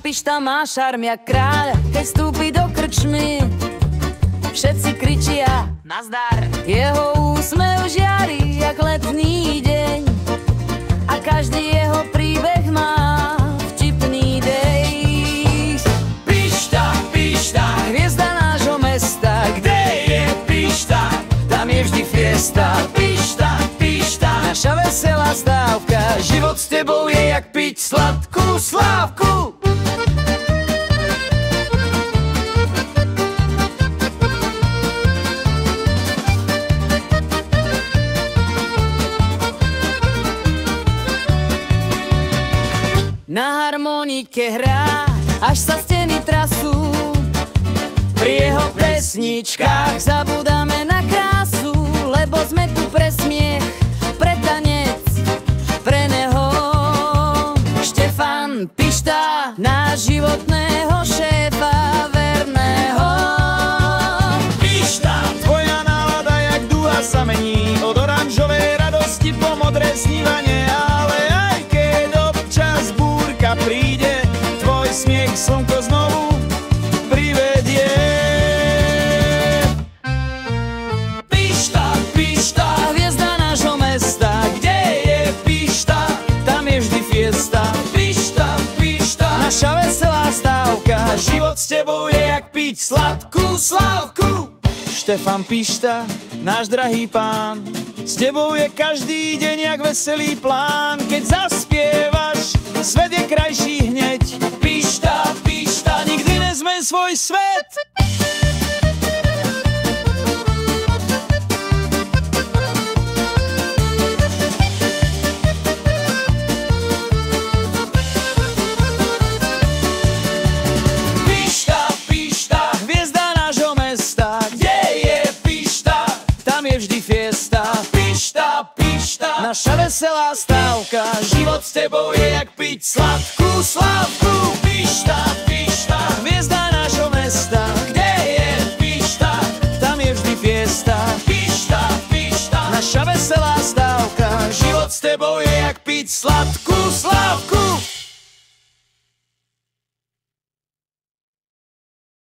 Pišta má šarm jak kráľ, keď vstúpi do krčmy. Všetci kričia nazdar, jeho úsmev žiari jak letný deň. A každý jeho príbeh má vtipný dej. Pišta, Pišta, hviezda nášho mesta. Kde je Pišta, tam je vždy fiesta. Pišta, Pišta, naša veselá stávka. Život s tebou je jak piť sladkú slávku. Na harmonike hrá, až sa steny trasú. Pri jeho pesničkách zabudáme na krásu, lebo sme tu pre smiech, pre tanec, pre neho. Štefan Pišta, náš životného šéfa verného. Pišta, Tvoja nálada jak duha sa mení, od oranžovej radosti po modré snívanie. Ale aj keď občas búrka príde, tvoj smiech slnko znovu privedie. Pišta, Pišta, hviezda nášho mesta. Kde je Pišta, tam je vždy fiesta. Pišta, Pišta, Naša veselá stávka, život s tebou je jak piť sladkú slávku. Štefan Pišta, náš drahý pán, s tebou je každý deň jak veselý plán. Keď zaspievaš, svet je krajší hneď. Pišta, Pišta, Nikdy nezmeň svoj svet. Pišta, Pišta, Hviezda nášho mesta, kde je Pišta, tam je vždy fiesta. Pišta, Pišta, Naša veselá stávka, život s tebou je jak piť sladkú slávku. Pišta, Pišta, Hviezda nášho mesta, kde je Pišta, tam je vždy fiesta. Pišta, Pišta, Naša veselá stávka, život s tebou je jak piť sladkú